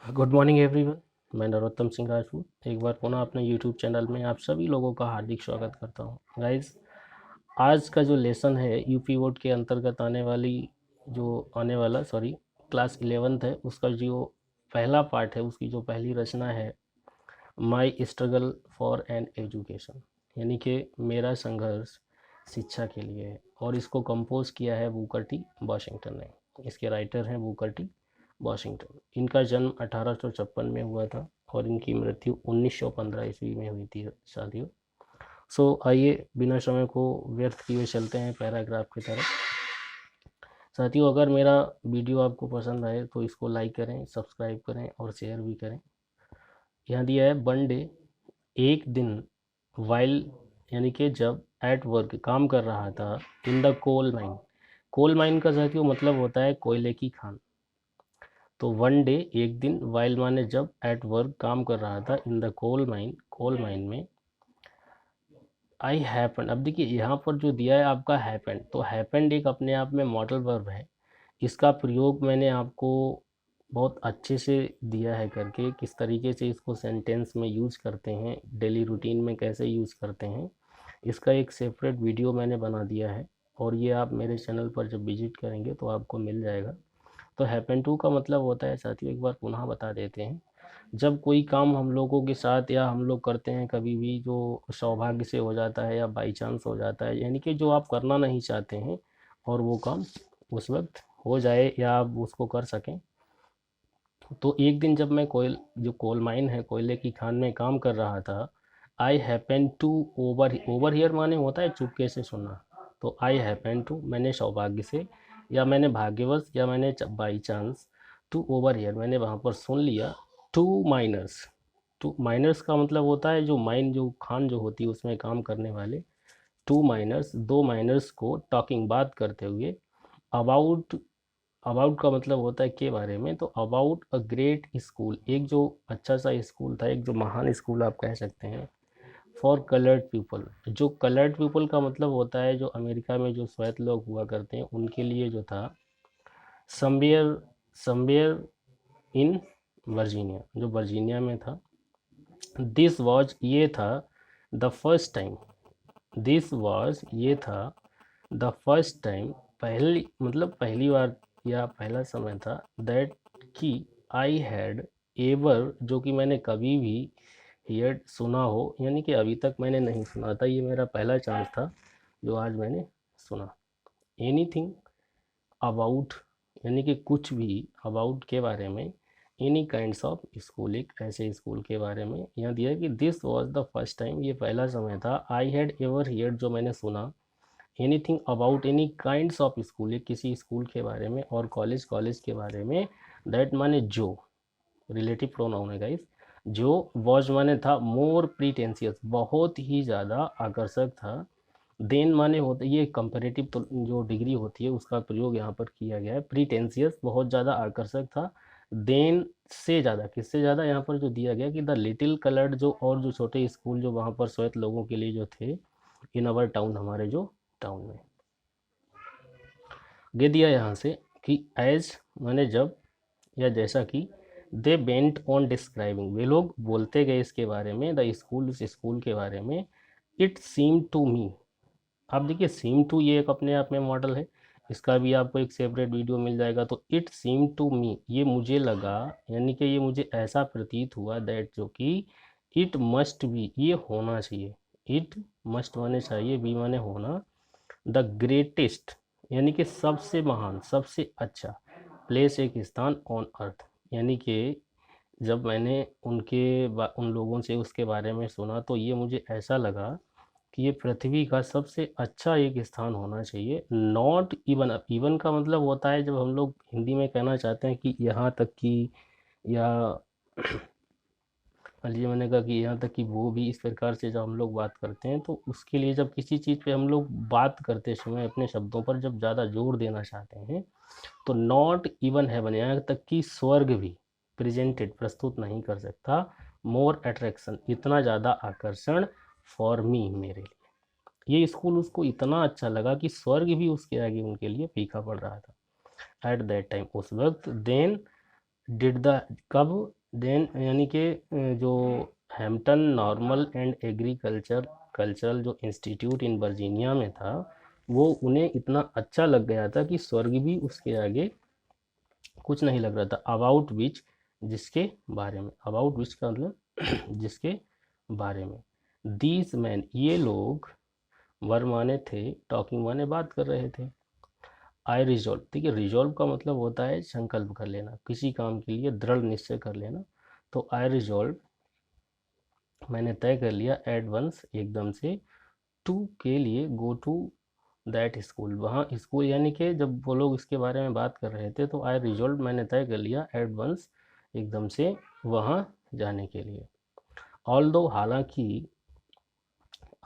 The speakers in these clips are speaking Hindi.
Good morning everyone. मैं नरोत्तम सिंह राजपूत एक बार पुनः अपने यूट्यूब चैनल में आप सभी लोगों का हार्दिक स्वागत करता हूं। गाइस, आज का जो लेसन है यूपी बोर्ड के अंतर्गत आने वाला क्लास 11th है, उसका जो पहला पार्ट है, उसकी जो पहली रचना है, माई स्ट्रगल फॉर एन एजुकेशन, यानी कि मेरा संघर्ष शिक्षा के लिए है। और इसको कंपोज किया है बुकर टी वॉशिंगटन ने। इसके राइटर हैं बुकर टी वॉशिंगटन। इनका जन्म 1856 में हुआ था और इनकी मृत्यु 1915 ईस्वी में हुई थी साथियों। आइए बिना समय को व्यर्थ किए चलते हैं पैराग्राफ की तरफ। साथियों, अगर मेरा वीडियो आपको पसंद आए तो इसको लाइक करें, सब्सक्राइब करें और शेयर भी करें। यहाँ दिया है, वन डे, एक दिन, वाइल, यानी कि जब एट वर्क, काम कर रहा था, in the coal mine. Coal mine का साथियों मतलब होता है कोयले की खान। तो वन डे, एक दिन, वाइल माने जब, एट वर्क, काम कर रहा था, इन द कोल माइन में, आई हैपन। अब देखिए यहाँ पर जो दिया है आपका हैपेंड, तो हैपेंड एक अपने आप में मॉडल वर्ब है। इसका प्रयोग मैंने आपको बहुत अच्छे से दिया है करके, किस तरीके से इसको सेंटेंस में यूज करते हैं, डेली रूटीन में कैसे यूज करते हैं, इसका एक सेपरेट वीडियो मैंने बना दिया है। और ये आप मेरे चैनल पर जब विजिट करेंगे तो आपको मिल जाएगा। तो हैपन टू का मतलब होता है साथियों, एक बार पुनः बता देते हैं, जब कोई काम हम लोगों के साथ या हम लोग करते हैं कभी भी, जो सौभाग्य से हो जाता है या बाई चांस हो जाता है, यानी कि जो आप करना नहीं चाहते हैं और वो काम उस वक्त हो जाए या आप उसको कर सकें। तो एक दिन जब मैं जो कोल माइन है, कोयले की खान में काम कर रहा था, I happen to over here माने होता है चुपके से सुनना। तो आई हैपन टू, मैंने सौभाग्य से या मैंने भाग्यवश या मैंने by chance, to over here, मैंने वहाँ पर सुन लिया, टू माइनर्स। टू माइनर्स का मतलब होता है जो माइन, जो खान जो होती है उसमें काम करने वाले, टू माइनर्स, दो माइनर्स को, टॉकिंग, बात करते हुए, अबाउट। अबाउट का मतलब होता है के बारे में, तो अबाउट अ ग्रेट स्कूल, एक जो अच्छा सा स्कूल था, एक जो महान स्कूल आप कह सकते हैं, फॉर कलर्ड पीपल। जो कलर्ड पीपल का मतलब होता है जो अमेरिका में जो श्वेत लोग हुआ करते हैं उनके लिए जो था, समवेयर, समवेयर इन वर्जीनिया, जो वर्जीनिया में था। दिस वॉज, ये था, the first time, this was, ये था, द फर्स्ट टाइम, पहली मतलब पहली बार या पहला समय था, दैट कि, आई हैड एवर, जो कि मैंने कभी भी, हियर्ड, सुना हो, यानी कि अभी तक मैंने नहीं सुना था, ये मेरा पहला चांस था जो आज मैंने सुना। एनीथिंग अबाउट, यानी कि कुछ भी, अबाउट के बारे में, एनी काइंड्स ऑफ स्कूल, एक ऐसे स्कूल के बारे में। यहाँ दिया है कि this was the first time, ये पहला समय था, आई हैड एवर हियर्ड, जो मैंने सुना, anything about any kinds of school, ये किसी स्कूल के बारे में, और कॉलेज, कॉलेज के बारे में, दैट माने जो, रिलेटिव प्रोनाउन है गाइस, जो, वॉज माने था, मोर प्रीटेंशियस, बहुत ही ज़्यादा आकर्षक था, देन माने होता, ये कंपेरेटिव तो जो डिग्री होती है उसका प्रयोग यहाँ पर किया गया है, प्रीटेंशियस बहुत ज़्यादा आकर्षक था, देन से ज़्यादा, किससे ज़्यादा, यहाँ पर जो दिया गया कि द लिटिल कलर्ड, जो और जो छोटे स्कूल जो वहाँ पर श्वेत लोगों के लिए जो थे, इन अवर टाउन, हमारे जो टाउन में, दे दिया यहाँ से कि एज माने जब या जैसा कि, दे बेंट ऑन डिस्क्राइबिंग, वे लोग बोलते गए इसके बारे में, द स्कूल, उस स्कूल के बारे में, इट सीम टू मी। आप देखिए सीम टू ये एक अपने आप में मॉडल है, इसका भी आपको एक सेपरेट वीडियो मिल जाएगा। तो इट सीम टू मी, ये मुझे लगा, यानी कि ये मुझे ऐसा प्रतीत हुआ, दैट जो कि, इट मस्ट बी, ये होना चाहिए, इट मस्ट माने चाहिए, बी माने होना, द ग्रेटेस्ट, यानी कि सबसे महान, सबसे अच्छा, प्लेस, एक स्थान, ऑन अर्थ, यानी कि जब मैंने उन लोगों से उसके बारे में सुना तो ये मुझे ऐसा लगा कि ये पृथ्वी का सबसे अच्छा एक स्थान होना चाहिए, नॉट इवन, इवन का मतलब होता है जब हम लोग हिंदी में कहना चाहते हैं कि यहाँ तक कि, या चलिए मैंने कहा कि यहाँ तक कि, वो भी, इस प्रकार से जब हम लोग बात करते हैं तो उसके लिए जब किसी चीज़ पे हम लोग बात करते समय अपने शब्दों पर जब ज़्यादा जोर देना चाहते हैं, तो नॉट इवन हेवन, यहाँ तक कि स्वर्ग भी, प्रेजेंटेड, प्रस्तुत नहीं कर सकता, मोर अट्रैक्शन, इतना ज़्यादा आकर्षण, फॉर मी, मेरे लिए। ये स्कूल उसको इतना अच्छा लगा कि स्वर्ग भी उसके आगे उनके लिए फीका पड़ रहा था, एट दैट टाइम, उस वक्त, देन डिड द कब देन यानी कि जो हैम्पटन नॉर्मल एंड कल्चरल जो इंस्टीट्यूट इन वर्जीनिया में था, वो उन्हें इतना अच्छा लग गया था कि स्वर्ग भी उसके आगे कुछ नहीं लग रहा था। अबाउट विच, जिसके बारे में, अबाउट विच का मतलब जिसके बारे में। दीज मैन, ये लोग, वर माने थे, टॉकिंग माने बात कर रहे थे। आई रिजॉल्व, देखिए रिजॉल्व का मतलब होता है संकल्प कर लेना, किसी काम के लिए दृढ़ निश्चय कर लेना। तो आई रिजॉल्व, मैंने तय कर लिया, एट वंस, एकदम से, टू के लिए, गो टू दैट स्कूल, वहाँ स्कूल, यानी कि जब वो लोग इसके बारे में बात कर रहे थे तो आई रिजॉल्व, मैंने तय कर लिया, एट वंस, एकदम से वहाँ जाने के लिए। ऑल दो, हालांकि,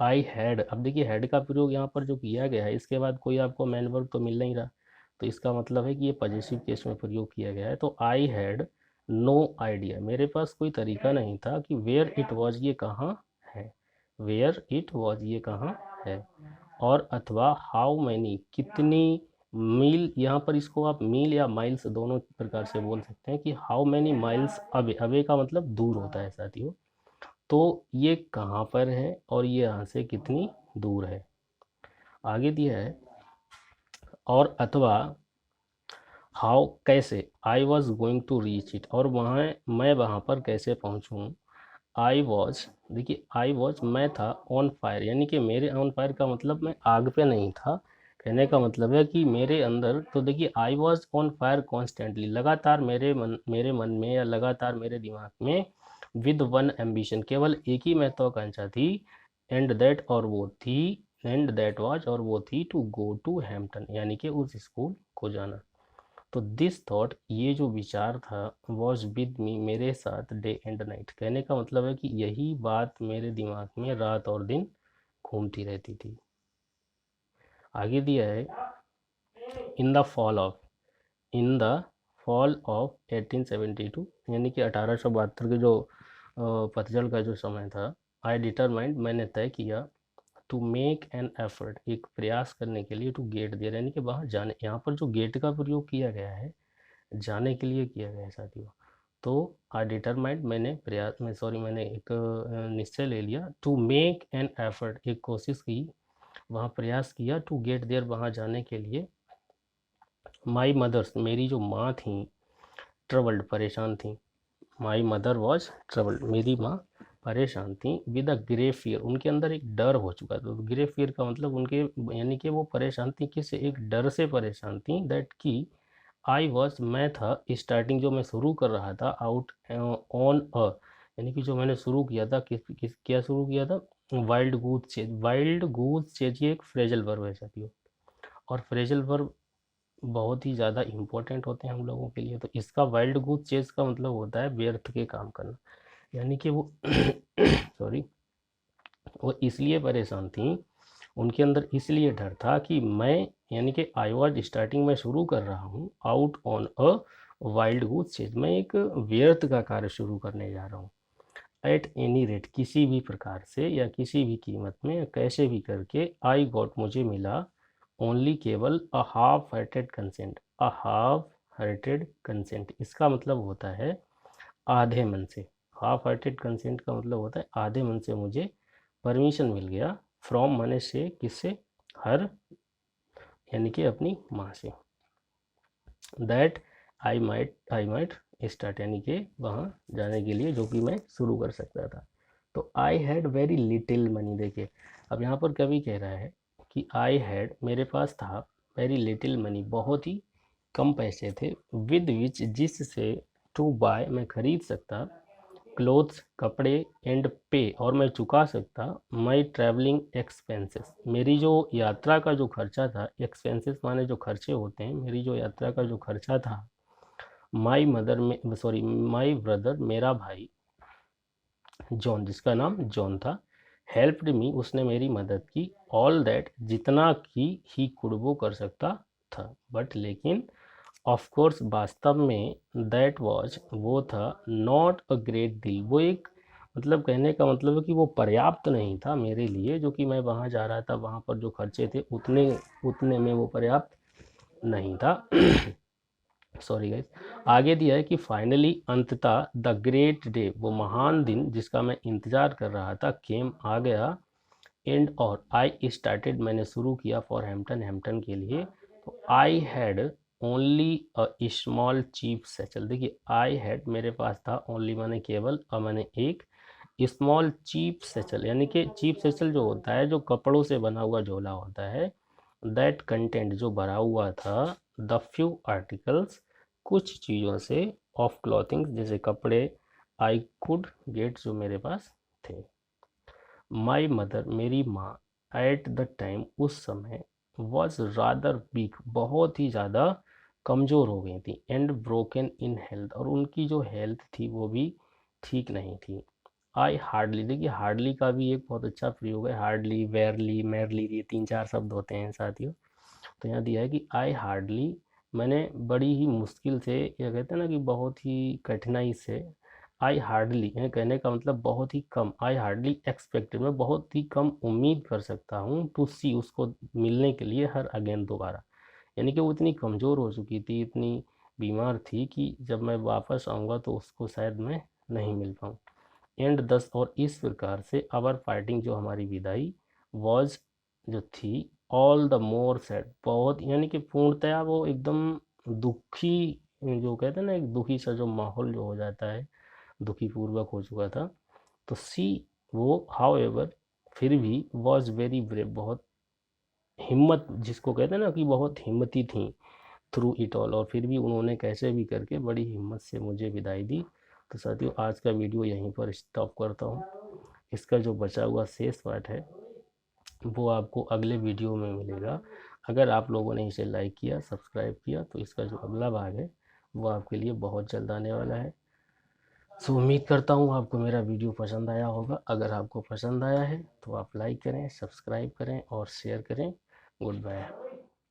आई हैड, अब देखिए हैड का प्रयोग यहाँ पर जो किया गया है, इसके बाद कोई आपको मैन वर्ब तो मिल नहीं रहा, तो इसका मतलब है कि ये पॉजिटिव केस में प्रयोग किया गया है। तो आई हैड नो आइडिया, मेरे पास कोई तरीका नहीं था कि वेयर इट वॉज, ये कहाँ है, वेयर इट वॉज, ये कहाँ है। और अथवा हाउ मैनी, कितनी, मील, यहाँ पर इसको आप मील या माइल्स दोनों प्रकार से बोल सकते हैं कि how many miles away, away का मतलब दूर होता है साथियों। तो ये कहाँ पर है और ये यहाँ से कितनी दूर है। आगे दिया है, और अथवा हाउ, कैसे, I was going to reach it, और वहाँ मैं वहाँ पर कैसे पहुँचूँ। आई वॉज, देखिए आई वॉज, मैं था, ऑन फायर, यानी कि मेरे, ऑन फायर का मतलब मैं आग पे नहीं था, कहने का मतलब है कि मेरे अंदर, तो देखिए I was on fire constantly, लगातार मेरे मन में या लगातार मेरे दिमाग में, विद वन एम्बिशन, केवल एक ही महत्वाकांक्षा थी, एंड दैट, और वो थी, एंड दैट वाज, और वो थी, टू गो टू हैम्पटन, यानी कि उस स्कूल को जाना। तो दिस थॉट, ये जो विचार था, वॉज विद मी, मेरे साथ, डे एंड नाइट, कहने का मतलब है कि यही बात मेरे दिमाग में रात और दिन घूमती रहती थी। आगे दिया है, in the fall of, in the fall of 1872, यानी कि 1872 के जो पतझड़ का जो समय था, आई डिटरमाइंड, मैंने तय किया, टू मेक एन एफर्ट, एक प्रयास करने के लिए, टू गेट देयर, यानी कि वहाँ जाने, यहाँ पर जो गेट का प्रयोग किया गया है, जाने के लिए किया गया है साथियों। तो आई डिटरमाइंड, मैंने प्रयास में, सॉरी, मैंने एक निश्चय ले लिया, टू मेक एन एफर्ट, एक कोशिश की, वहाँ प्रयास किया, टू गेट देयर, वहाँ जाने के लिए। माई मदर्स, मेरी जो माँ थी, ट्रबल्ड, परेशान थी, माई मदर वॉज ट्रबल्ड, मेरी माँ परेशान थी, विद अ ग्रे फियर, उनके अंदर एक डर हो चुका था। तो ग्रे फियर का मतलब उनके, यानी कि वो परेशान थी, किससे, एक डर से परेशान थी, दैट की, आई वॉज, मैं था, स्टार्टिंग, जो मैं शुरू कर रहा था, आउट ऑन अ, यानी कि जो मैंने शुरू किया था, किस क्या शुरू किया था, वाइल्ड गूज चेज, वाइल्ड गूज चेज, ये एक फ्रेजल वर्ब है साथियों, और फ्रेजल वर्ब बहुत ही ज़्यादा इम्पोर्टेंट होते हैं हम लोगों के लिए। तो इसका वाइल्ड गूज चेज का मतलब होता है व्यर्थ के काम करना, यानी कि वो सॉरी, वो इसलिए परेशान थी, उनके अंदर इसलिए डर था कि मैं, यानी कि आई वॉज स्टार्टिंग, मैं शुरू कर रहा हूँ, out on a wild goose chase, मैं एक व्यर्थ का कार्य शुरू करने जा रहा हूँ। एट एनी रेट, किसी भी प्रकार से या किसी भी कीमत में या कैसे भी करके, आई गॉट, मुझे मिला, ओनली, केवल, a half hearted consent, a half hearted consent, इसका मतलब होता है आधे मन से। हाफ हार्टेड कंसेंट का मतलब होता है आधे मन से मुझे परमिशन मिल गया, फ्रॉम माने से, किससे, हर, यानी कि अपनी माँ से, दैट आई माइट स्टार्ट, यानी कि वहाँ जाने के लिए, जो कि मैं शुरू कर सकता था। तो I had very little money, देखिए अब यहाँ पर कवि कह रहा है कि आई हैड, मेरे पास था, वेरी लिटिल मनी, बहुत ही कम पैसे थे, विद विच, जिससे, टू बाय, मैं खरीद सकता, क्लोथ्स, कपड़े, एंड पे, और मैं चुका सकता, माई ट्रैवलिंग एक्सपेंसेस, मेरी जो यात्रा का जो खर्चा था, एक्सपेंसेस माने जो खर्चे होते हैं, मेरी जो यात्रा का जो खर्चा था, माई मदर में, सॉरी, माई ब्रदर, मेरा भाई जॉन, जिसका नाम जॉन था, हेल्प्ड मी, उसने मेरी मदद की, ऑल दैट, जितना की ही कुड, वो कर सकता था, बट लेकिन, ऑफ कोर्स, वास्तव में, दैट वाज, वो था, नॉट अ ग्रेट डील, वो एक, मतलब कहने का मतलब है कि वो पर्याप्त नहीं था मेरे लिए, जो कि मैं वहाँ जा रहा था, वहाँ पर जो खर्चे थे, उतने उतने में वो पर्याप्त नहीं था। सॉरी गाइस, आगे दिया है कि फाइनली अंततः द ग्रेट डे, वो महान दिन जिसका मैं इंतजार कर रहा था, केम आ गया। एंड और आई स्टार्टेड, मैंने शुरू किया फॉर हैम्पटन, हैम्पटन के लिए। तो I had only a small cheap satchel, देखिए आई हैड मेरे पास था, ओनली मैंने केवल, और मैंने एक स्मॉल चीप सैचल, यानी कि चीप सैचल जो होता है जो कपड़ों से बना हुआ झोला होता है, दैट कंटेंट जो भरा हुआ था, द फ्यू आर्टिकल्स, कुछ चीज़ों से, ऑफ क्लॉथिंग जैसे कपड़े, आई कुड गेट जो मेरे पास थे। माई मदर, मेरी माँ, एट द टाइम, उस समय, वॉज रादर वीक, बहुत ही ज़्यादा कमज़ोर हो गई थी, एंड ब्रोकन इन हेल्थ, और उनकी जो हेल्थ थी वो भी ठीक नहीं थी। आई हार्डली, देखिए हार्डली का भी एक बहुत अच्छा प्रयोग है, हार्डली, वेयरली, मेयरली, ये 3-4 शब्द होते हैं साथियों। तो यहाँ दिया है कि आई हार्डली, मैंने बड़ी ही मुश्किल से, या कहते हैं ना कि बहुत ही कठिनाई से, आई हार्डली, यानी कहने का मतलब बहुत ही कम, आई हार्डली एक्सपेक्टेड, मैं बहुत ही कम उम्मीद कर सकता हूँ, टू सी, उसको मिलने के लिए, हर अगेन, दोबारा। यानी कि वो इतनी कमज़ोर हो चुकी थी, इतनी बीमार थी कि जब मैं वापस आऊँगा तो उसको शायद मैं नहीं मिल पाऊँ। एंड 10, और इस प्रकार से आवर फाइटिंग, जो हमारी विदाई, वॉज, जो थी, ऑल द मोर सैड, बहुत, यानी कि पूर्णतया वो एकदम दुखी, जो कहते हैं ना एक दुखी सा जो माहौल जो हो जाता है, दुखी पूर्वक हो चुका था। तो सी, वो, हाउ एवर, फिर भी, वॉज वेरी ब्रेव, बहुत हिम्मत, जिसको कहते हैं ना कि बहुत हिम्मती थी, थ्रू इट ऑल, और फिर भी उन्होंने कैसे भी करके बड़ी हिम्मत से मुझे विदाई दी। तो साथियों, आज का वीडियो यहीं पर स्टॉप करता हूँ। इसका जो बचा हुआ शेष पार्ट है वो आपको अगले वीडियो में मिलेगा। अगर आप लोगों ने इसे लाइक किया, सब्सक्राइब किया, तो इसका जो अगला भाग है वो आपके लिए बहुत जल्द आने वाला है। सो उम्मीद करता हूँ आपको मेरा वीडियो पसंद आया होगा। अगर आपको पसंद आया है तो आप लाइक करें, सब्सक्राइब करें और शेयर करें। Good bye.